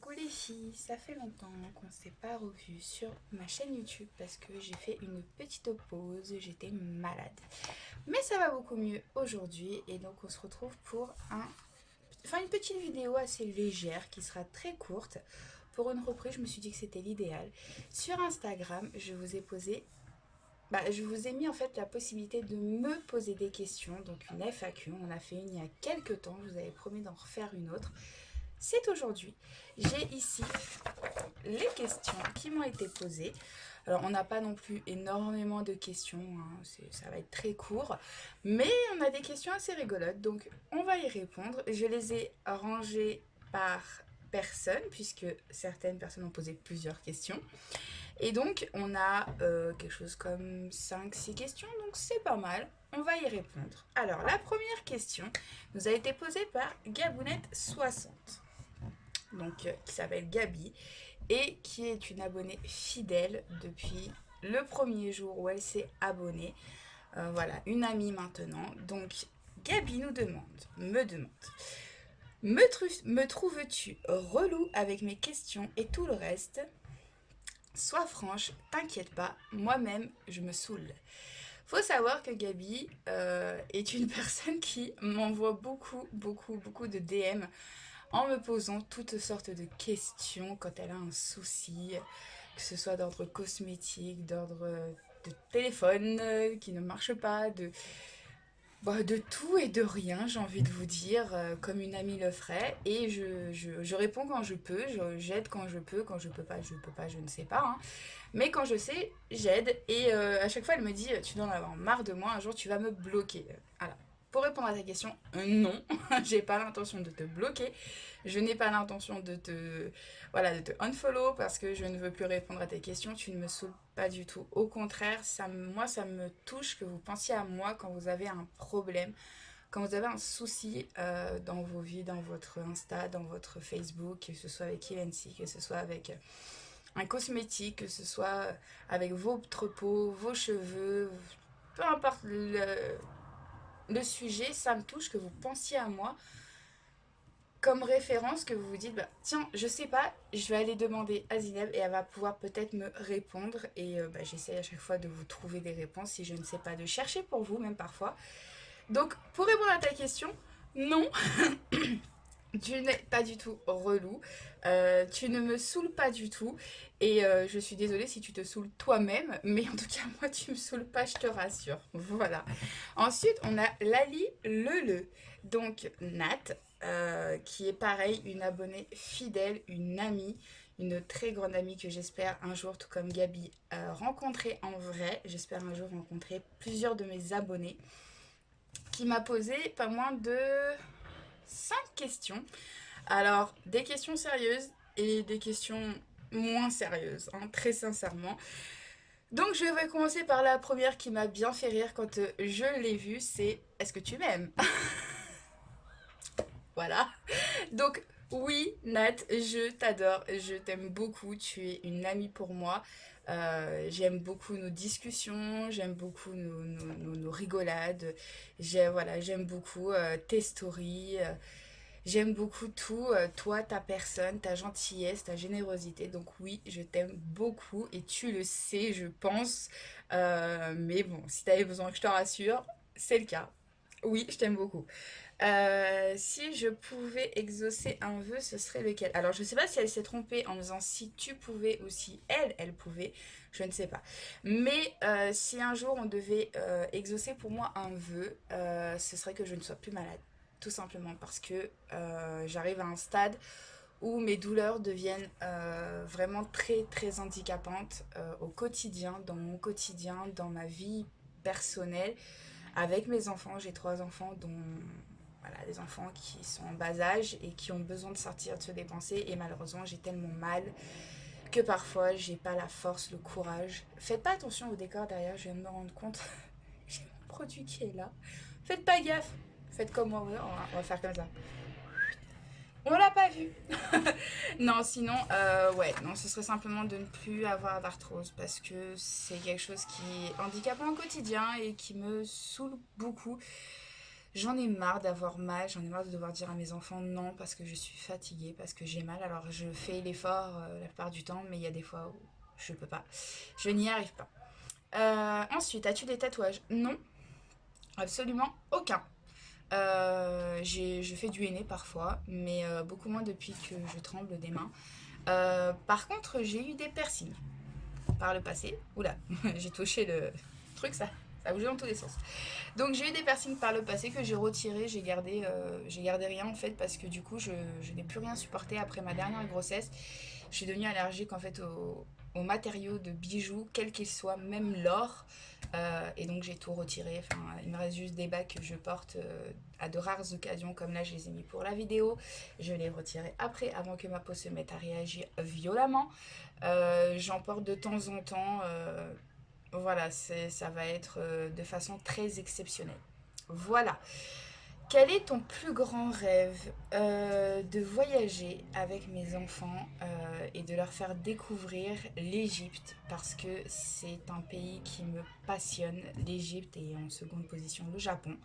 Coucou les filles, ça fait longtemps qu'on ne s'est pas revu sur ma chaîne YouTube parce que j'ai fait une petite pause, j'étais malade. Mais ça va beaucoup mieux aujourd'hui et donc on se retrouve pour une petite vidéo assez légère qui sera très courte. Pour une reprise, je me suis dit que c'était l'idéal. Sur Instagram, je vous ai mis en fait la possibilité de me poser des questions, donc une FAQ. On en a fait une il y a quelques temps, je vous avais promis d'en refaire une autre. C'est aujourd'hui. J'ai ici les questions qui m'ont été posées. Alors, on n'a pas non plus énormément de questions, hein, ça va être très court, mais on a des questions assez rigolotes, donc on va y répondre. Je les ai rangées par personne, puisque certaines personnes ont posé plusieurs questions. Et donc, on a quelque chose comme 5-6 questions, donc c'est pas mal. On va y répondre. Alors, la première question nous a été posée par Gabounette60, donc qui s'appelle Gabi, et qui est une abonnée fidèle depuis le premier jour où elle s'est abonnée. Voilà, une amie maintenant. Donc, Gabi me demande, me trouves-tu relou avec mes questions et tout le reste? Sois franche, t'inquiète pas, moi-même, je me saoule. Faut savoir que Gabi est une personne qui m'envoie beaucoup de DM en me posant toutes sortes de questions quand elle a un souci, que ce soit d'ordre cosmétique, d'ordre de téléphone qui ne marche pas, de tout et de rien, j'ai envie de vous dire, comme une amie le ferait. Et je réponds quand je peux, j'aide quand je peux pas, je ne sais pas, hein. Mais quand je sais, j'aide. Et à chaque fois, elle me dit, tu dois en avoir marre de moi, un jour tu vas me bloquer. Voilà. Pour répondre à ta question, non, j'ai pas l'intention de te bloquer. Je n'ai pas l'intention de te unfollow parce que je ne veux plus répondre à tes questions. Tu ne me saoules pas du tout. Au contraire, moi, ça me touche que vous pensiez à moi quand vous avez un problème, quand vous avez un souci dans vos vies, dans votre Insta, dans votre Facebook, que ce soit avec Evency, que ce soit avec un cosmétique, que ce soit avec votre peau, vos cheveux, peu importe le sujet, ça me touche que vous pensiez à moi comme référence, que vous vous dites, bah, tiens, je sais pas, je vais aller demander à Zineb et elle va pouvoir peut-être me répondre. Et j'essaie à chaque fois de vous trouver des réponses si je ne sais pas, de chercher pour vous même parfois. Donc, pour répondre à ta question, non, tu n'es pas du tout relou, tu ne me saoules pas du tout, et je suis désolée si tu te saoules toi-même, mais en tout cas, moi, tu me saoules pas, je te rassure. Voilà. Ensuite, on a Lali Lele, donc Nat, qui est pareil, une abonnée fidèle, une amie, une très grande amie que j'espère un jour, tout comme Gabi, rencontrer en vrai. J'espère un jour rencontrer plusieurs de mes abonnés, qui m'a posé pas moins de 5 questions. Alors, des questions sérieuses et des questions moins sérieuses, hein, très sincèrement. Donc, je vais commencer par la première qui m'a bien fait rire quand je l'ai vue, c'est est-ce que tu m'aimes? Voilà. Donc, oui, Nat, je t'adore, je t'aime beaucoup, tu es une amie pour moi. J'aime beaucoup nos discussions, j'aime beaucoup nos rigolades, j'aime beaucoup tes stories. J'aime beaucoup tout, toi, ta personne, ta gentillesse, ta générosité. Donc oui, je t'aime beaucoup et tu le sais, je pense. Mais bon, si t'avais besoin que je te rassure, c'est le cas. Oui, je t'aime beaucoup. Si je pouvais exaucer un vœu, ce serait lequel? Alors, je sais pas si elle s'est trompée en disant si tu pouvais ou si elle pouvait. Je ne sais pas. Mais si un jour on devait exaucer pour moi un vœu, ce serait que je ne sois plus malade. Tout simplement parce que j'arrive à un stade où mes douleurs deviennent vraiment très handicapantes au quotidien, dans mon quotidien, dans ma vie personnelle, avec mes enfants. J'ai 3 enfants, dont voilà, des enfants qui sont en bas âge et qui ont besoin de sortir, de se dépenser. Et malheureusement, j'ai tellement mal que parfois, j'ai pas la force, le courage. Faites pas attention au décor derrière, je viens de me rendre compte. J'ai mon produit qui est là. Faites pas gaffe. Faites comme moi, on va faire comme ça. On l'a pas vu. Non, sinon, ouais, non, ce serait simplement de ne plus avoir d'arthrose parce que c'est quelque chose qui est handicapant au quotidien et qui me saoule beaucoup. J'en ai marre d'avoir mal, j'en ai marre de devoir dire à mes enfants non parce que je suis fatiguée, parce que j'ai mal. Alors je fais l'effort la plupart du temps, mais il y a des fois où je peux pas. Je n'y arrive pas. Ensuite, as-tu des tatouages? Non, absolument aucun. Je fais du henné parfois, mais beaucoup moins depuis que je tremble des mains. Par contre, j'ai eu des piercings par le passé. Oula, j'ai touché le truc, ça a bougé dans tous les sens. Donc j'ai eu des piercings par le passé que j'ai retiré, j'ai gardé rien en fait parce que du coup je n'ai plus rien supporté après ma dernière grossesse. Je suis devenue allergique en fait aux matériaux de bijoux, quels qu'ils soient, même l'or. Et donc j'ai tout retiré. Enfin, il me reste juste des bagues que je porte à de rares occasions, comme là je les ai mis pour la vidéo. Je les retiré après, avant que ma peau se mette à réagir violemment. J'en porte de temps en temps. Voilà, ça va être de façon très exceptionnelle. Voilà. Quel est ton plus grand rêve? De voyager avec mes enfants et de leur faire découvrir l'Égypte parce que c'est un pays qui me passionne. L'Égypte et en seconde position le Japon.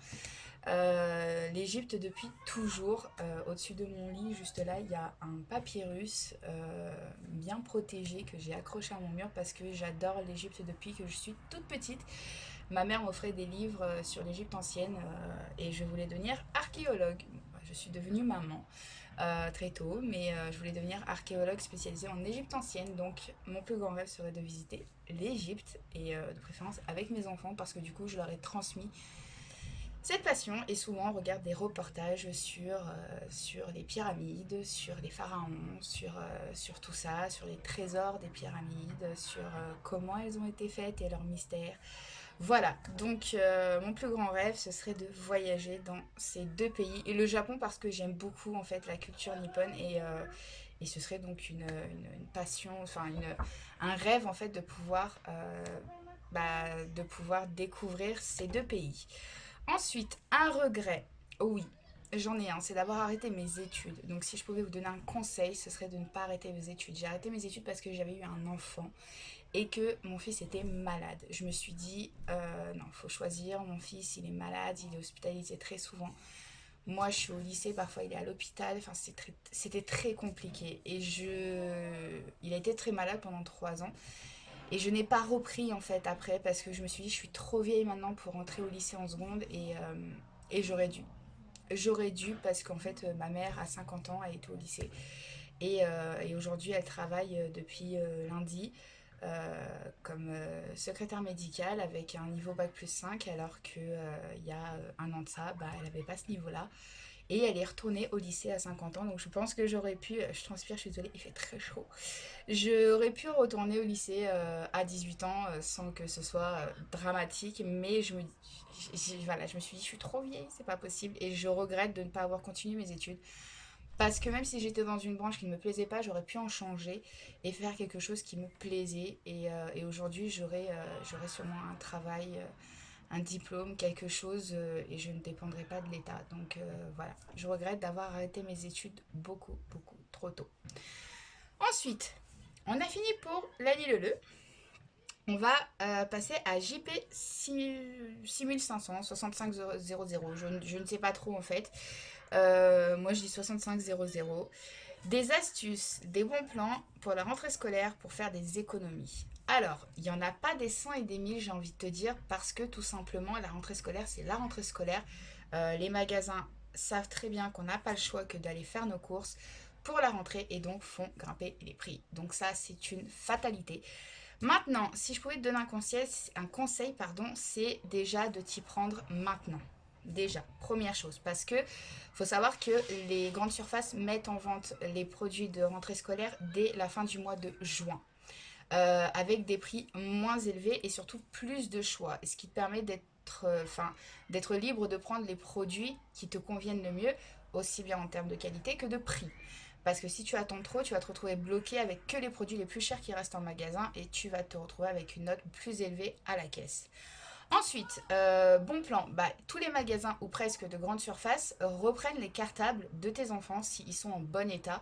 L'Égypte depuis toujours. Au-dessus de mon lit, juste là, il y a un papyrus bien protégé que j'ai accroché à mon mur parce que j'adore l'Égypte depuis que je suis toute petite. Ma mère m'offrait des livres sur l'Égypte ancienne et je voulais devenir archéologue. Je suis devenue maman très tôt, mais je voulais devenir archéologue spécialisée en Égypte ancienne. Donc mon plus grand rêve serait de visiter l'Égypte et de préférence avec mes enfants parce que du coup je leur ai transmis cette passion. Et souvent on regarde des reportages sur les pyramides, sur les pharaons, sur tout ça, sur les trésors des pyramides, sur comment elles ont été faites et leurs mystères. Voilà, donc mon plus grand rêve, ce serait de voyager dans ces deux pays. Et le Japon parce que j'aime beaucoup en fait la culture nippone et ce serait donc une passion, enfin un rêve en fait de pouvoir découvrir ces deux pays. Ensuite, un regret. Oh oui, j'en ai un, c'est d'avoir arrêté mes études. Donc si je pouvais vous donner un conseil, ce serait de ne pas arrêter mes études. J'ai arrêté mes études parce que j'avais eu un enfant et que mon fils était malade. Je me suis dit, non, il faut choisir, mon fils, il est malade, il est hospitalisé très souvent. Moi, je suis au lycée, parfois il est à l'hôpital, enfin, c'était très compliqué. Il a été très malade pendant 3 ans. Et je n'ai pas repris en fait après parce que je me suis dit, je suis trop vieille maintenant pour rentrer au lycée en seconde et j'aurais dû. J'aurais dû parce qu'en fait, ma mère, à 50 ans, a été au lycée. Et aujourd'hui, elle travaille depuis lundi comme secrétaire médicale avec un niveau bac plus 5 alors qu'il y a un an de ça, bah, elle n'avait pas ce niveau-là. Et elle est retournée au lycée à 50 ans. Donc je pense que j'aurais pu, je transpire, je suis désolée, il fait très chaud. J'aurais pu retourner au lycée à 18 ans sans que ce soit dramatique. Mais voilà, je me suis dit, je suis trop vieille, c'est pas possible. Et je regrette de ne pas avoir continué mes études. Parce que même si j'étais dans une branche qui ne me plaisait pas, j'aurais pu en changer et faire quelque chose qui me plaisait. Et aujourd'hui, j'aurais sûrement un travail, un diplôme, quelque chose, et je ne dépendrai pas de l'État. Donc voilà, je regrette d'avoir arrêté mes études beaucoup, beaucoup trop tôt. Ensuite, on a fini pour Lali Leleu. On va passer à JP 6500, 6500. Je ne sais pas trop en fait. Moi je dis 6500. Des astuces, des bons plans pour la rentrée scolaire pour faire des économies. Alors, il n'y en a pas des 100 et des 1000, j'ai envie de te dire, parce que tout simplement, la rentrée scolaire, c'est la rentrée scolaire. Les magasins savent très bien qu'on n'a pas le choix que d'aller faire nos courses pour la rentrée et donc font grimper les prix. Donc ça, c'est une fatalité. Maintenant, si je pouvais te donner un conseil, pardon, c'est déjà de t'y prendre maintenant. Déjà, première chose, parce que faut savoir que les grandes surfaces mettent en vente les produits de rentrée scolaire dès la fin du mois de juin, avec des prix moins élevés et surtout plus de choix, ce qui te permet d'être libre de prendre les produits qui te conviennent le mieux, aussi bien en termes de qualité que de prix. Parce que si tu attends trop, tu vas te retrouver bloqué avec que les produits les plus chers qui restent en magasin et tu vas te retrouver avec une note plus élevée à la caisse. Ensuite, bon plan, tous les magasins ou presque de grande surface reprennent les cartables de tes enfants s'ils sont en bon état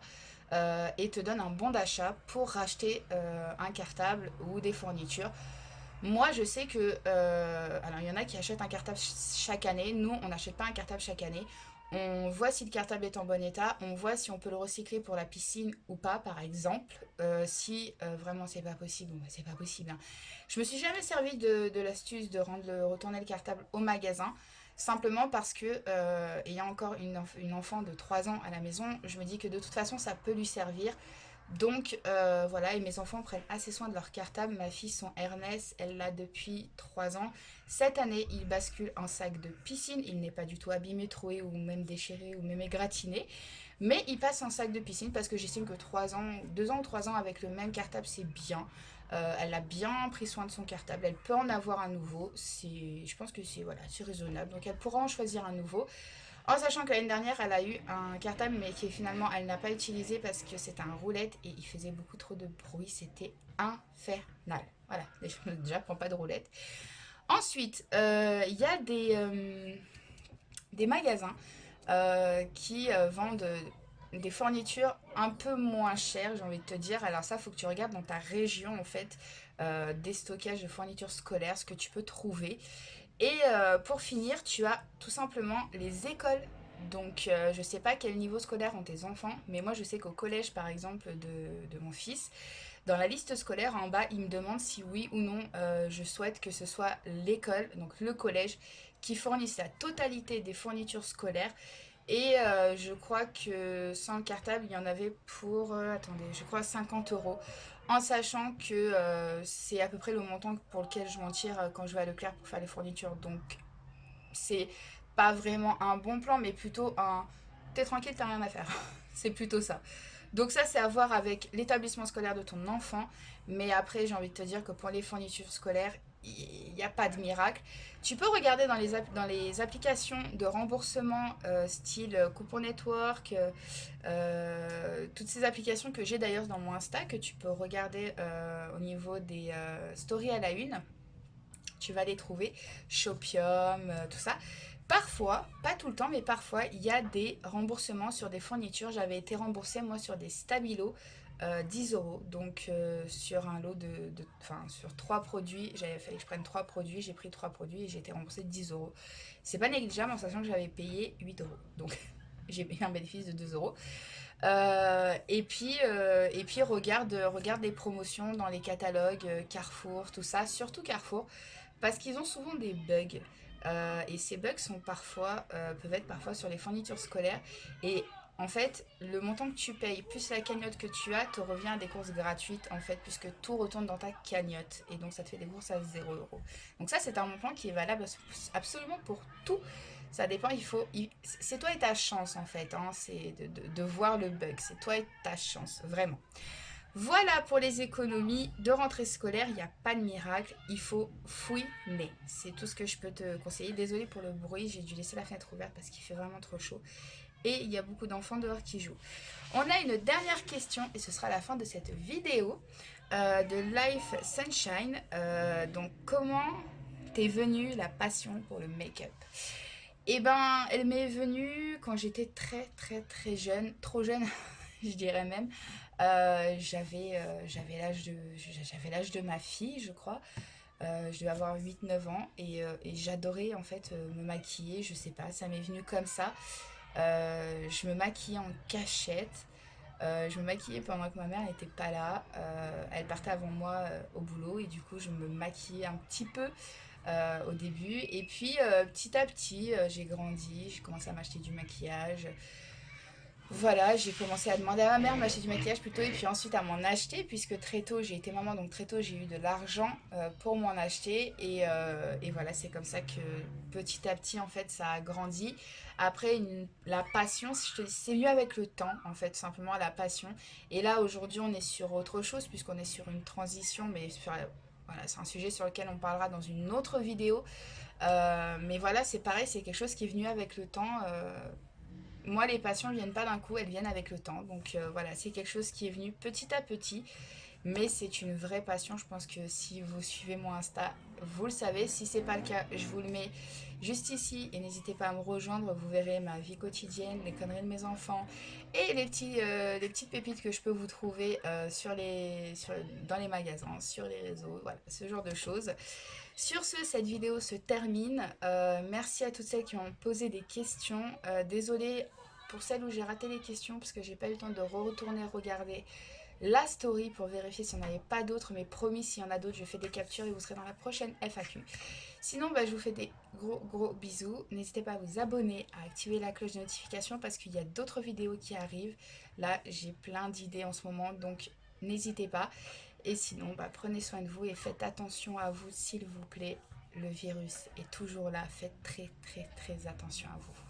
et te donnent un bon d'achat pour racheter un cartable ou des fournitures. Moi, je sais que... alors, il y en a qui achètent un cartable chaque année. Nous, on n'achète pas un cartable chaque année. On voit si le cartable est en bon état. On voit si on peut le recycler pour la piscine ou pas, par exemple. Si vraiment c'est pas possible, bon, bah, c'est pas possible, hein. Je me suis jamais servi de l'astuce de retourner le cartable au magasin. Simplement parce que, ayant encore une enfant de 3 ans à la maison, je me dis que de toute façon, ça peut lui servir. Donc voilà, et mes enfants prennent assez soin de leur cartable. Ma fille, son Ernest, elle l'a depuis 3 ans. Cette année, il bascule en sac de piscine. Il n'est pas du tout abîmé, troué ou même déchiré ou même égratigné. Mais il passe en sac de piscine parce que j'estime que 3 ans, 2 ans ou 3 ans avec le même cartable, c'est bien. Elle a bien pris soin de son cartable. Elle peut en avoir un nouveau. Je pense que c'est voilà, c'est raisonnable. Donc elle pourra en choisir un nouveau. En sachant que l'année dernière, elle a eu un cartable, mais qui finalement, elle n'a pas utilisé parce que c'était un roulette et il faisait beaucoup trop de bruit. C'était infernal. Voilà, déjà, prends pas de roulette. Ensuite, il y a des magasins qui vendent des fournitures un peu moins chères, j'ai envie de te dire. Alors ça, il faut que tu regardes dans ta région, en fait, des stockages de fournitures scolaires, ce que tu peux trouver. Et pour finir, tu as tout simplement les écoles. Donc, je ne sais pas quel niveau scolaire ont tes enfants, mais moi, je sais qu'au collège, par exemple, de mon fils, dans la liste scolaire, en bas, il me demande si oui ou non je souhaite que ce soit l'école, donc le collège, qui fournisse la totalité des fournitures scolaires. Et je crois que sans le cartable, il y en avait pour, attendez, je crois 50 euros. En sachant que c'est à peu près le montant pour lequel je m'en tire quand je vais à Leclerc pour faire les fournitures. Donc c'est pas vraiment un bon plan, mais plutôt un t'es tranquille, t'as rien à faire. C'est plutôt ça. Donc ça, c'est à voir avec l'établissement scolaire de ton enfant. Mais après, j'ai envie de te dire que pour les fournitures scolaires, il n'y a pas de miracle. Tu peux regarder dans les applications de remboursement style Coupon Network, toutes ces applications que j'ai d'ailleurs dans mon Insta, que tu peux regarder au niveau des stories à la une. Tu vas les trouver, Shopium, tout ça. Parfois, pas tout le temps, mais parfois, il y a des remboursements sur des fournitures. J'avais été remboursée, moi, sur des stabilos, 10 euros. Donc, sur un lot enfin, sur 3 produits, j'avais fallu que je prenne 3 produits. J'ai pris 3 produits et j'ai été remboursée 10 euros. C'est pas négligeable en sachant que j'avais payé 8 euros. Donc, j'ai payé un bénéfice de 2 euros. Et puis regarde les promotions dans les catalogues Carrefour, tout ça, surtout Carrefour, parce qu'ils ont souvent des bugs. Et ces bugs peuvent être parfois sur les fournitures scolaires. Et en fait, le montant que tu payes plus la cagnotte que tu as te revient à des courses gratuites, en fait, puisque tout retourne dans ta cagnotte. Et donc, ça te fait des courses à 0 euros. Donc ça, c'est un montant qui est valable absolument pour tout. Ça dépend, c'est toi et ta chance, en fait, hein, c'est de voir le bug. C'est toi et ta chance, vraiment. Voilà pour les économies de rentrée scolaire, il n'y a pas de miracle, il faut fouiner. C'est tout ce que je peux te conseiller. Désolée pour le bruit, j'ai dû laisser la fenêtre ouverte parce qu'il fait vraiment trop chaud. Et il y a beaucoup d'enfants dehors qui jouent. On a une dernière question et ce sera la fin de cette vidéo de Life Sunshine. Donc comment t'es venue la passion pour le make-up? Eh ben, elle m'est venue quand j'étais très très très jeune, trop jeune, je dirais même. J'avais l'âge de ma fille, je crois. Je devais avoir 8 9 ans et j'adorais en fait me maquiller, je sais pas, ça m'est venu comme ça. Je me maquillais en cachette. Je me maquillais pendant que ma mère n'était pas là. Elle partait avant moi au boulot et du coup je me maquillais un petit peu au début. Et puis petit à petit j'ai grandi, j'ai commencé à m'acheter du maquillage. Voilà, j'ai commencé à demander à ma mère de m'acheter du maquillage plutôt et puis ensuite à m'en acheter puisque très tôt j'ai été maman donc très tôt j'ai eu de l'argent pour m'en acheter et voilà c'est comme ça que petit à petit en fait ça a grandi. Après la passion, si je te dis, c'est mieux avec le temps en fait simplement la passion et là aujourd'hui on est sur autre chose puisqu'on est sur une transition voilà, c'est un sujet sur lequel on parlera dans une autre vidéo. Mais voilà, c'est pareil, c'est quelque chose qui est venu avec le temps. Moi, les passions ne viennent pas d'un coup, elles viennent avec le temps. Donc voilà, c'est quelque chose qui est venu petit à petit. Mais c'est une vraie passion. Je pense que si vous suivez mon Insta, vous le savez. Si ce n'est pas le cas, je vous le mets juste ici. Et n'hésitez pas à me rejoindre. Vous verrez ma vie quotidienne, les conneries de mes enfants et les petites pépites que je peux vous trouver dans les magasins, sur les réseaux. Voilà, ce genre de choses. Sur ce, cette vidéo se termine. Merci à toutes celles qui ont posé des questions. Désolée pour celles où j'ai raté les questions parce que j'ai pas eu le temps de retourner regarder la story pour vérifier s'il n'y en avait pas d'autres, mais promis, s'il y en a d'autres, je fais des captures et vous serez dans la prochaine FAQ. Sinon, je vous fais des gros bisous. N'hésitez pas à vous abonner, à activer la cloche de notification parce qu'il y a d'autres vidéos qui arrivent. Là, j'ai plein d'idées en ce moment, donc n'hésitez pas. Et sinon, prenez soin de vous et faites attention à vous, s'il vous plaît. Le virus est toujours là. Faites très attention à vous.